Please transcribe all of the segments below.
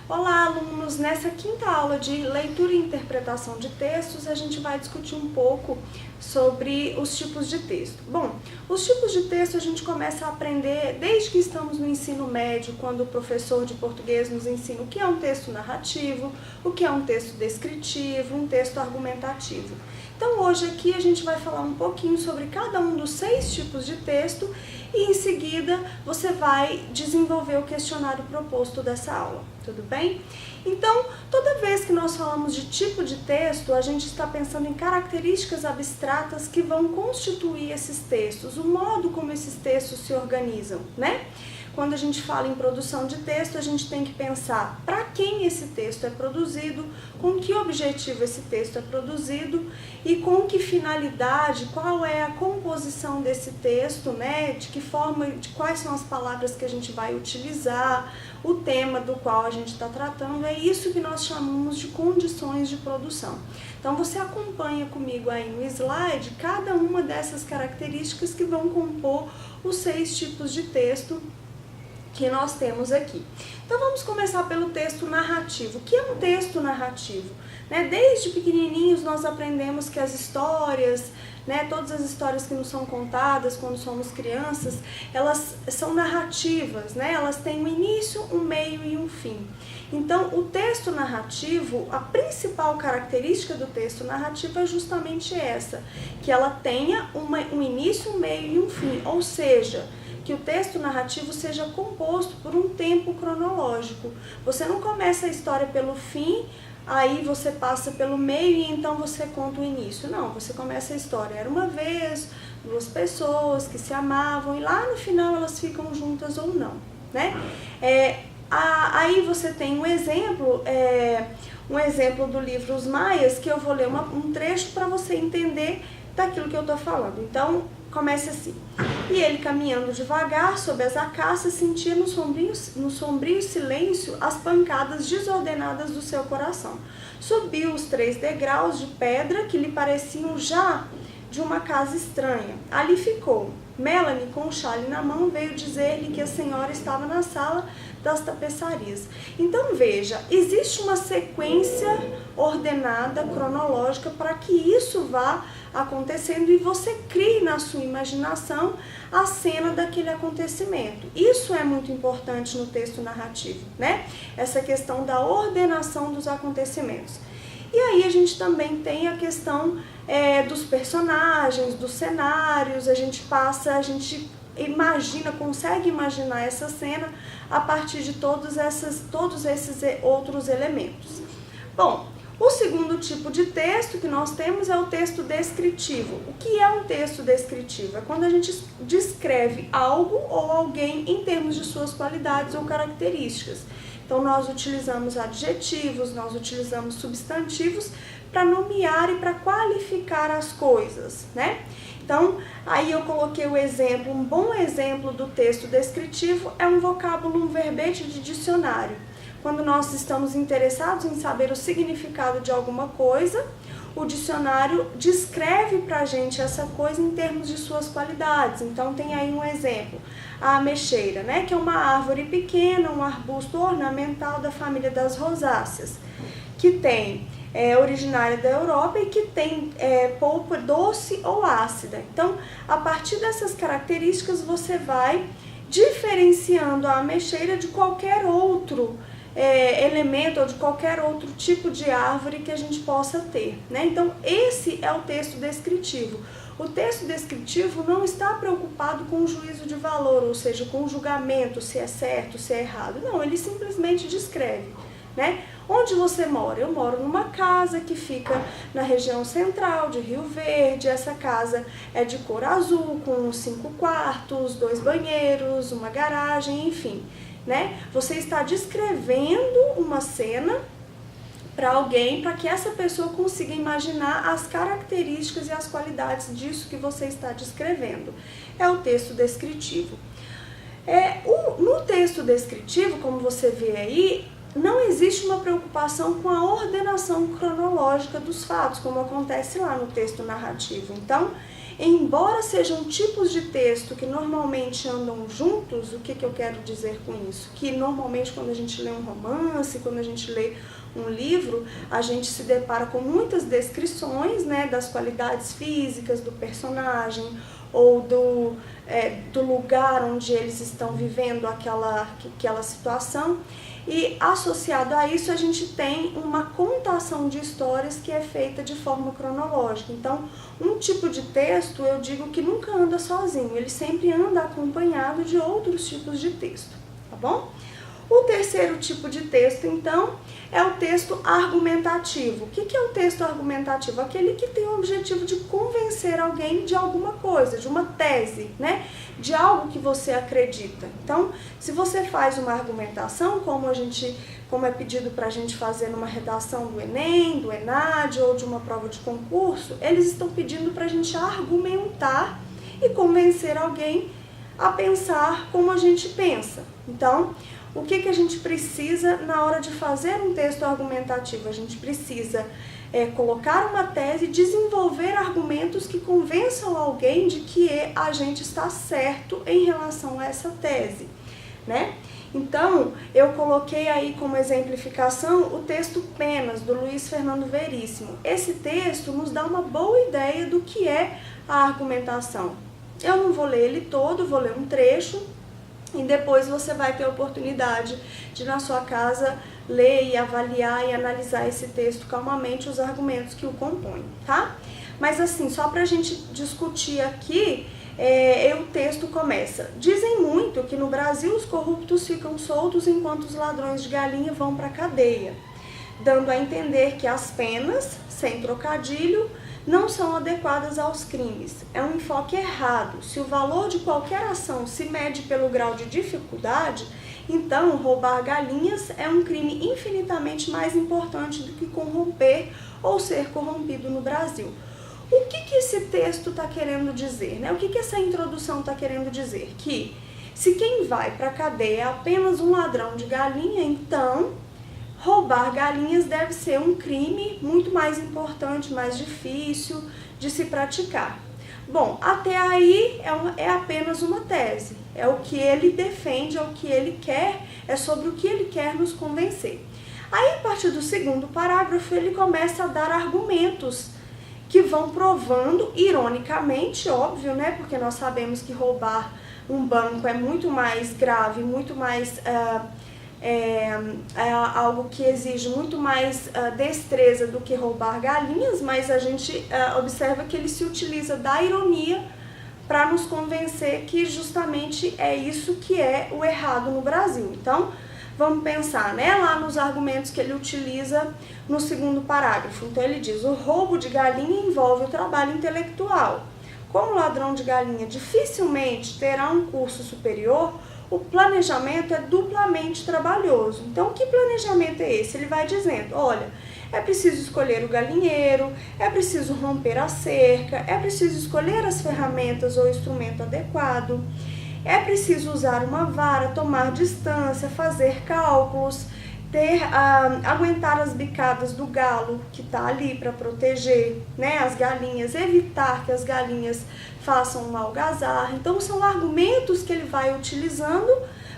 Olá, alunos! Nessa quinta aula de leitura e interpretação de textos, a gente vai discutir um pouco sobre os tipos de texto. Bom, os tipos de texto a gente começa a aprender desde que estamos no ensino médio, quando o professor de português nos ensina o que é um texto narrativo, o que é um texto descritivo, um texto argumentativo. Então hoje aqui a gente vai falar um pouquinho sobre cada um dos 6 tipos de texto e em seguida você vai desenvolver o questionário proposto dessa aula, tudo bem? Então, toda vez que nós falamos de tipo de texto, a gente está pensando em características abstratas que vão constituir esses textos, o modo como esses textos se organizam, né? Quando a gente fala em produção de texto, a gente tem que pensar para quem esse texto é produzido, com que objetivo esse texto é produzido e com que finalidade, qual é a composição desse texto, né? De que forma, de quais são as palavras que a gente vai utilizar, o tema do qual a gente está tratando, é isso que nós chamamos de condições de produção. Então você acompanha comigo aí no slide cada uma dessas características que vão compor os 6 tipos de texto que nós temos aqui. Então vamos começar pelo texto narrativo. O que é um texto narrativo? Desde pequenininhos nós aprendemos que as histórias, todas as histórias que nos são contadas quando somos crianças, elas são narrativas, elas têm um início, um meio e um fim. Então o texto narrativo, a principal característica do texto narrativo é justamente essa, que ela tenha um início, um meio e um fim, ou seja, que o texto narrativo seja composto por um tempo cronológico. Você não começa a história pelo fim, aí você passa pelo meio e então você conta o início. Não, você começa a história. Era uma vez, 2 pessoas que se amavam e lá no final elas ficam juntas ou não, né? Aí você tem um exemplo do livro Os Maias, que eu vou ler um trecho para você entender daquilo que eu estou falando. Então, comece assim. E ele, caminhando devagar sob as acácias, sentia no sombrio silêncio as pancadas desordenadas do seu coração. Subiu os 3 degraus de pedra que lhe pareciam já de uma casa estranha. Ali ficou. Melanie, com o chale na mão, veio dizer-lhe que a senhora estava na sala das tapeçarias. Então veja, existe uma sequência ordenada, cronológica, para que isso vá acontecendo e você crie na sua imaginação a cena daquele acontecimento. Isso é muito importante no texto narrativo, Essa questão da ordenação dos acontecimentos. E aí a gente também tem a questão dos personagens, dos cenários, a gente consegue imaginar essa cena a partir de todos esses outros elementos. Bom, o segundo tipo de texto que nós temos é o texto descritivo. O que é um texto descritivo? É quando a gente descreve algo ou alguém em termos de suas qualidades ou características. Então nós utilizamos adjetivos, nós utilizamos substantivos para nomear e para qualificar as coisas, Então, aí eu coloquei o exemplo, um bom exemplo do texto descritivo é um vocábulo, um verbete de dicionário. Quando nós estamos interessados em saber o significado de alguma coisa, o dicionário descreve para a gente essa coisa em termos de suas qualidades. Então tem aí um exemplo, a ameixeira, que é uma árvore pequena, um arbusto ornamental da família das rosáceas, que é originária da Europa e que tem polpa doce ou ácida. Então, a partir dessas características, você vai diferenciando a ameixeira de qualquer outro elemento ou de qualquer outro tipo de árvore que a gente possa ter, Então, esse é o texto descritivo. O texto descritivo não está preocupado com o juízo de valor, ou seja, com o julgamento, se é certo, se é errado. Não, ele simplesmente descreve, Onde você mora? Eu moro numa casa que fica na região central de Rio Verde. Essa casa é de cor azul, com 5 quartos, 2 banheiros, uma garagem, enfim, Você está descrevendo uma cena para alguém, para que essa pessoa consiga imaginar as características e as qualidades disso que você está descrevendo. É o texto descritivo. No texto descritivo, como você vê aí, não existe uma preocupação com a ordenação cronológica dos fatos, como acontece lá no texto narrativo. Então, embora sejam tipos de texto que normalmente andam juntos, o que eu quero dizer com isso? Que normalmente quando a gente lê um romance, quando a gente lê um livro, a gente se depara com muitas descrições, né, das qualidades físicas do personagem ou do lugar onde eles estão vivendo aquela situação. E associado a isso a gente tem uma contação de histórias que é feita de forma cronológica. Então, um tipo de texto eu digo que nunca anda sozinho, ele sempre anda acompanhado de outros tipos de texto, tá bom? O terceiro tipo de texto, então, é o texto argumentativo. O que é o texto argumentativo? Aquele que tem o objetivo de convencer alguém de alguma coisa, de uma tese, né? De algo que você acredita. Então, se você faz uma argumentação, como é pedido para a gente fazer numa redação do Enem, do ENAD ou de uma prova de concurso, eles estão pedindo para a gente argumentar e convencer alguém a pensar como a gente pensa. Então, o que a gente precisa na hora de fazer um texto argumentativo? A gente precisa colocar uma tese e desenvolver argumentos que convençam alguém de que a gente está certo em relação a essa tese, né? Então, eu coloquei aí como exemplificação o texto Penas, do Luiz Fernando Veríssimo. Esse texto nos dá uma boa ideia do que é a argumentação. Eu não vou ler ele todo, vou ler um trecho, e depois você vai ter a oportunidade de, na sua casa, ler e avaliar e analisar esse texto calmamente, os argumentos que o compõem, tá? Mas assim, só pra gente discutir aqui, o texto começa. Dizem muito que no Brasil os corruptos ficam soltos enquanto os ladrões de galinha vão pra cadeia, dando a entender que as penas, sem trocadilho, não são adequadas aos crimes. É um enfoque errado. Se o valor de qualquer ação se mede pelo grau de dificuldade, então roubar galinhas é um crime infinitamente mais importante do que corromper ou ser corrompido no Brasil. O que esse texto está querendo dizer, né? O que essa introdução está querendo dizer? Que se quem vai para a cadeia é apenas um ladrão de galinha, então roubar galinhas deve ser um crime muito mais importante, mais difícil de se praticar. Bom, até aí é apenas uma tese, é o que ele defende, é o que ele quer, é sobre o que ele quer nos convencer. Aí, a partir do segundo parágrafo, ele começa a dar argumentos que vão provando, ironicamente, óbvio, né? Porque nós sabemos que roubar um banco é muito mais grave, muito mais algo que exige muito mais destreza do que roubar galinhas, mas a gente observa que ele se utiliza da ironia para nos convencer que justamente é isso que é o errado no Brasil. Então, vamos pensar, né, lá nos argumentos que ele utiliza no segundo parágrafo. Então, ele diz: o roubo de galinha envolve o trabalho intelectual. Como o ladrão de galinha dificilmente terá um curso superior, o planejamento é duplamente trabalhoso. Então, que planejamento é esse? Ele vai dizendo: olha, é preciso escolher o galinheiro, é preciso romper a cerca, é preciso escolher as ferramentas ou instrumento adequado, é preciso usar uma vara, tomar distância, fazer cálculos, aguentar as bicadas do galo que está ali para proteger, né, as galinhas, evitar que as galinhas façam uma algazarra. Então, são argumentos que ele vai utilizando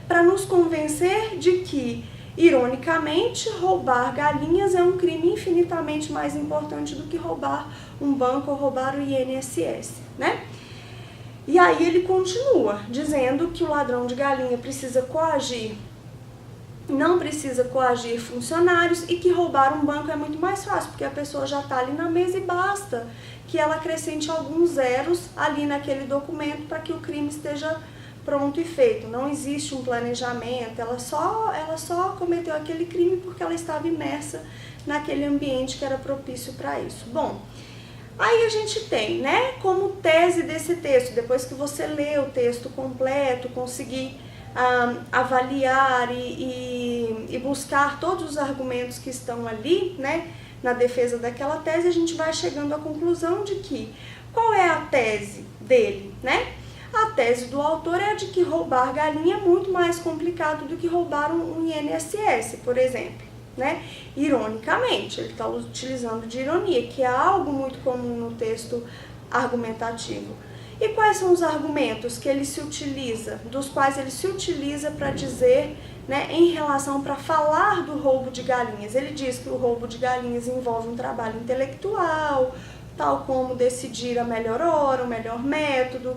para nos convencer de que, ironicamente, roubar galinhas é um crime infinitamente mais importante do que roubar um banco ou roubar o INSS, né? E aí ele continua dizendo que o ladrão de galinha precisa coagir, não precisa coagir funcionários, e que roubar um banco é muito mais fácil, porque a pessoa já está ali na mesa e basta que ela acrescente alguns zeros ali naquele documento para que o crime esteja pronto e feito. Não existe um planejamento, ela só cometeu aquele crime porque ela estava imersa naquele ambiente que era propício para isso. Bom, aí a gente tem, né, como tese desse texto, depois que você lê o texto completo, conseguir avaliar e buscar todos os argumentos que estão ali, né, na defesa daquela tese, a gente vai chegando à conclusão de que, qual é a tese dele, né? A tese do autor é a de que roubar galinha é muito mais complicado do que roubar um INSS, por exemplo, né? Ironicamente, ele está utilizando de ironia, que é algo muito comum no texto argumentativo. E quais são os argumentos que ele se utiliza, dos quais ele se utiliza para dizer, né, em relação, para falar do roubo de galinhas? Ele diz que o roubo de galinhas envolve um trabalho intelectual, tal como decidir a melhor hora, o melhor método,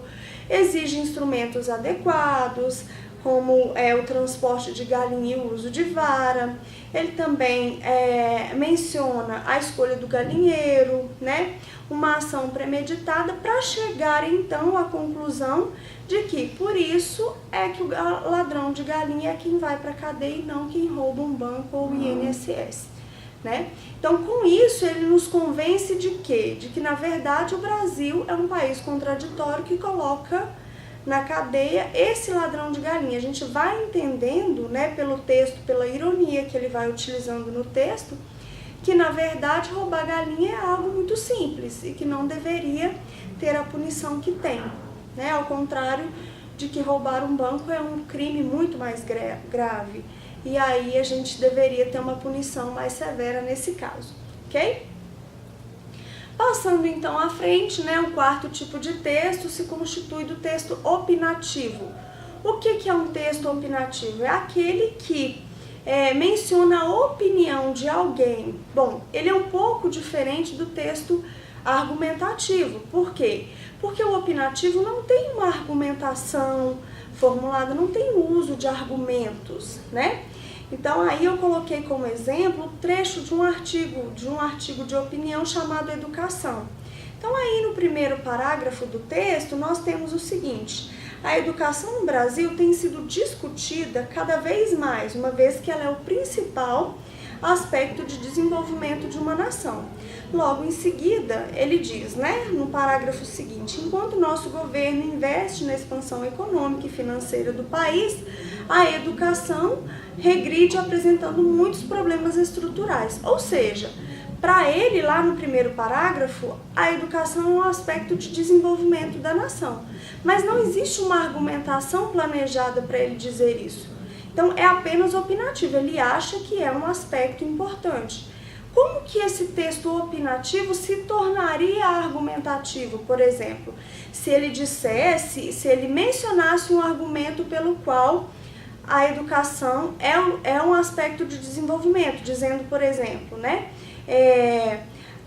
exige instrumentos adequados, como o transporte de galinha e o uso de vara. Ele também menciona a escolha do galinheiro, né? Uma ação premeditada para chegar então à conclusão de que por isso é que o ladrão de galinha é quem vai para a cadeia e não quem rouba um banco ou o INSS. Né? Então, com isso, ele nos convence de quê? De que, na verdade, o Brasil é um país contraditório que coloca na cadeia esse ladrão de galinha. A gente vai entendendo, né, pelo texto, pela ironia que ele vai utilizando no texto, que, na verdade, roubar galinha é algo muito simples e que não deveria ter a punição que tem. Né? Ao contrário de que roubar um banco é um crime muito mais grave. E aí a gente deveria ter uma punição mais severa nesse caso, ok? Passando então à frente, né, o quarto tipo de texto se constitui do texto opinativo. O que é um texto opinativo? É aquele que menciona a opinião de alguém. Bom, ele é um pouco diferente do texto argumentativo. Por quê? Porque o opinativo não tem uma argumentação formulada, não tem uso de argumentos, né? Então, aí eu coloquei como exemplo o trecho de um artigo de opinião chamado Educação. Então, aí no primeiro parágrafo do texto, nós temos o seguinte: a educação no Brasil tem sido discutida cada vez mais, uma vez que ela é o principal aspecto de desenvolvimento de uma nação. Logo em seguida, ele diz, né, no parágrafo seguinte: enquanto o nosso governo investe na expansão econômica e financeira do país, a educação regride apresentando muitos problemas estruturais. Ou seja, para ele, lá no primeiro parágrafo, a educação é um aspecto de desenvolvimento da nação. Mas não existe uma argumentação planejada para ele dizer isso. Então, é apenas opinativo, ele acha que é um aspecto importante. Como que esse texto opinativo se tornaria argumentativo, por exemplo? Se ele mencionasse um argumento pelo qual a educação é um aspecto de desenvolvimento, dizendo, por exemplo, né,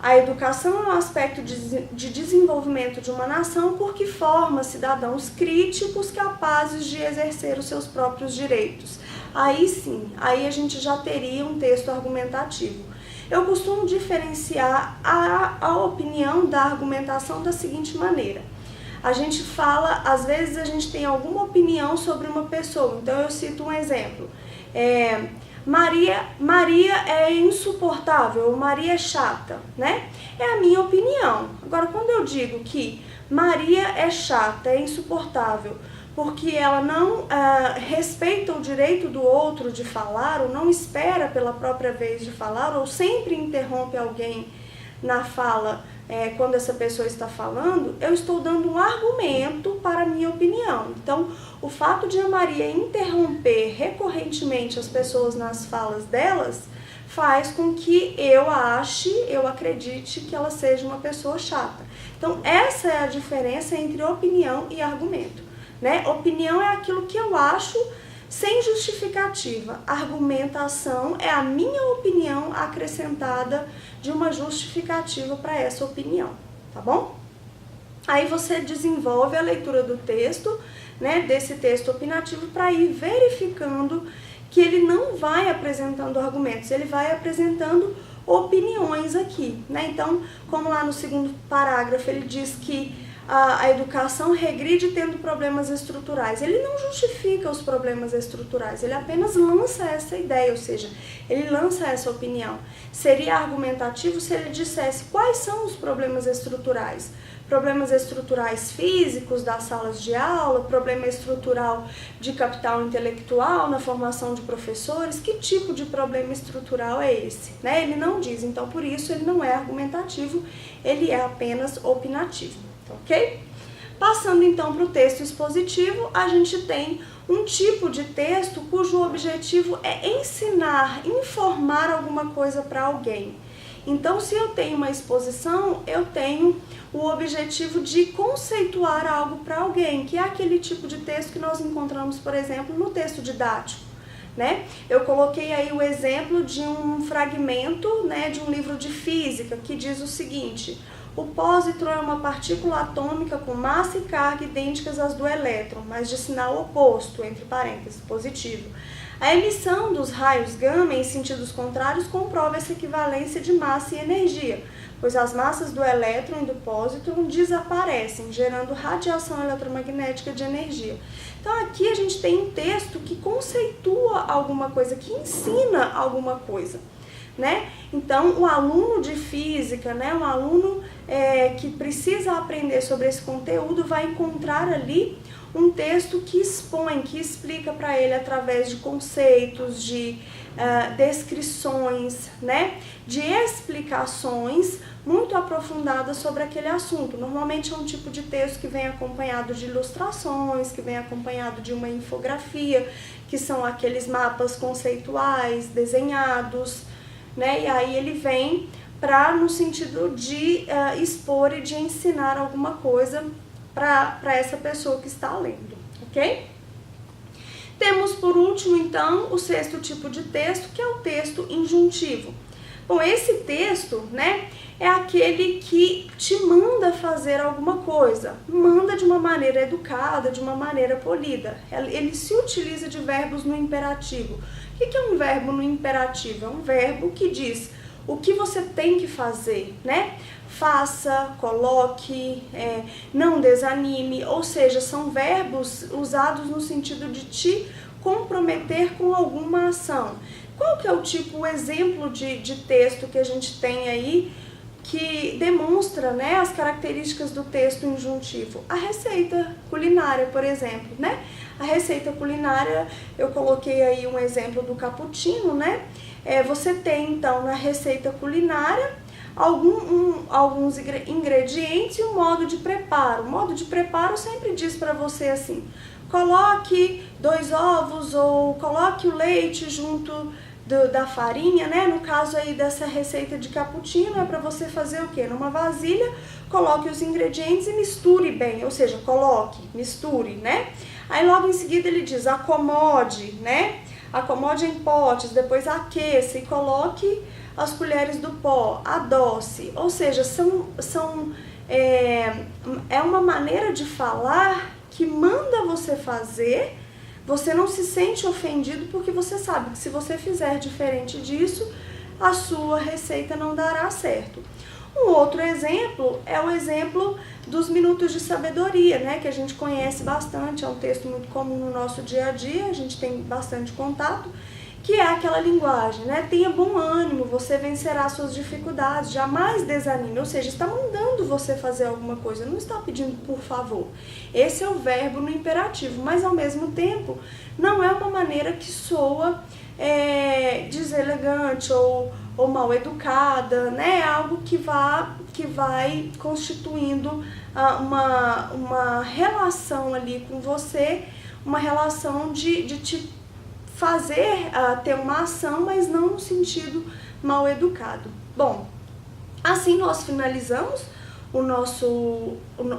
a educação é um aspecto de desenvolvimento de uma nação porque forma cidadãos críticos capazes de exercer os seus próprios direitos. Aí sim, aí a gente já teria um texto argumentativo. Eu costumo diferenciar a opinião da argumentação da seguinte maneira: a gente fala, às vezes a gente tem alguma opinião sobre uma pessoa, então eu cito um exemplo, Maria é insuportável, ou Maria é chata, né? É a minha opinião. Agora, quando eu digo que Maria é chata, é insuportável, porque ela não respeita o direito do outro de falar, ou não espera pela própria vez de falar, ou sempre interrompe alguém na fala quando essa pessoa está falando, eu estou dando um argumento para a minha opinião. Então, o fato de a Maria interromper recorrentemente as pessoas nas falas delas faz com que eu acredite que ela seja uma pessoa chata. Então, essa é a diferença entre opinião e argumento. Né? Opinião é aquilo que eu acho sem justificativa. Argumentação é a minha opinião acrescentada de uma justificativa para essa opinião, tá bom? Aí você desenvolve a leitura do texto, né, desse texto opinativo, para ir verificando que ele não vai apresentando argumentos, ele vai apresentando opiniões aqui, né? Então, como lá no segundo parágrafo ele diz que a educação regride tendo problemas estruturais. Ele não justifica os problemas estruturais, ele apenas lança essa ideia, ou seja, ele lança essa opinião. Seria argumentativo se ele dissesse quais são os problemas estruturais. Problemas estruturais físicos das salas de aula, problema estrutural de capital intelectual na formação de professores, que tipo de problema estrutural é esse? Né? Ele não diz, então por isso ele não é argumentativo, ele é apenas opinativo. Ok? Passando então para o texto expositivo, a gente tem um tipo de texto cujo objetivo é ensinar, informar alguma coisa para alguém. Então, se eu tenho uma exposição, eu tenho o objetivo de conceituar algo para alguém, que é aquele tipo de texto que nós encontramos, por exemplo, no texto didático, né? Eu coloquei aí o exemplo de um fragmento, né, de um livro de física que diz o seguinte: o pósitron é uma partícula atômica com massa e carga idênticas às do elétron, mas de sinal oposto, entre parênteses, positivo. A emissão dos raios gama em sentidos contrários comprova essa equivalência de massa e energia, pois as massas do elétron e do pósitron desaparecem, gerando radiação eletromagnética de energia. Então aqui a gente tem um texto que conceitua alguma coisa, que ensina alguma coisa, né? Então o aluno de física, né, um aluno que precisa aprender sobre esse conteúdo vai encontrar ali um texto que expõe, que explica para ele através de conceitos, de descrições, né, de explicações muito aprofundadas sobre aquele assunto. Normalmente é um tipo de texto que vem acompanhado de ilustrações, que vem acompanhado de uma infografia, que são aqueles mapas conceituais desenhados, né, e aí ele vem no sentido de expor e de ensinar alguma coisa para essa pessoa que está lendo, ok? Temos por último, então, o sexto tipo de texto, que é o texto injuntivo. Bom, esse texto, né, é aquele que te manda fazer alguma coisa, manda de uma maneira educada, de uma maneira polida. Ele se utiliza de verbos no imperativo. O que é um verbo no imperativo? É um verbo que diz o que você tem que fazer, né? Faça, coloque, não desanime, ou seja, são verbos usados no sentido de te comprometer com alguma ação. Qual que é o exemplo de texto que a gente tem aí que demonstra, né, as características do texto injuntivo? A receita culinária, por exemplo, né? A receita culinária, eu coloquei aí um exemplo do cappuccino, né? Você tem, então, na receita culinária, alguns ingredientes e um modo de preparo. O modo de preparo sempre diz para você assim: coloque 2 ovos ou coloque o leite junto da farinha, né? No caso aí dessa receita de cappuccino, é para você fazer o quê? Numa vasilha, coloque os ingredientes e misture bem, ou seja, coloque, misture, né? Aí logo em seguida ele diz: acomode, né? Acomode em potes, depois aqueça e coloque as colheres do pó, adoce. Ou seja, é uma maneira de falar que manda você fazer, você não se sente ofendido porque você sabe que se você fizer diferente disso, a sua receita não dará certo. Um outro exemplo é o exemplo dos minutos de sabedoria, né, que a gente conhece bastante, é um texto muito comum no nosso dia a dia, a gente tem bastante contato, que é aquela linguagem, né, tenha bom ânimo, você vencerá suas dificuldades, jamais desanime, ou seja, está mandando você fazer alguma coisa, não está pedindo por favor. Esse é o verbo no imperativo, mas ao mesmo tempo não é uma maneira que soa deselegante ou mal educada, né? Algo que vai constituindo uma relação ali com você, uma relação de te fazer ter uma ação, mas não no sentido mal educado. Bom, assim nós finalizamos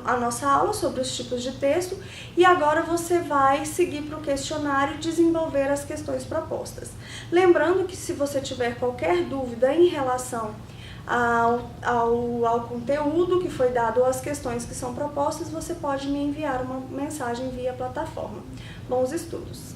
a nossa aula sobre os tipos de texto e agora você vai seguir para o questionário e desenvolver as questões propostas. Lembrando que se você tiver qualquer dúvida em relação ao conteúdo que foi dado ou às questões que são propostas, você pode me enviar uma mensagem via plataforma. Bons estudos!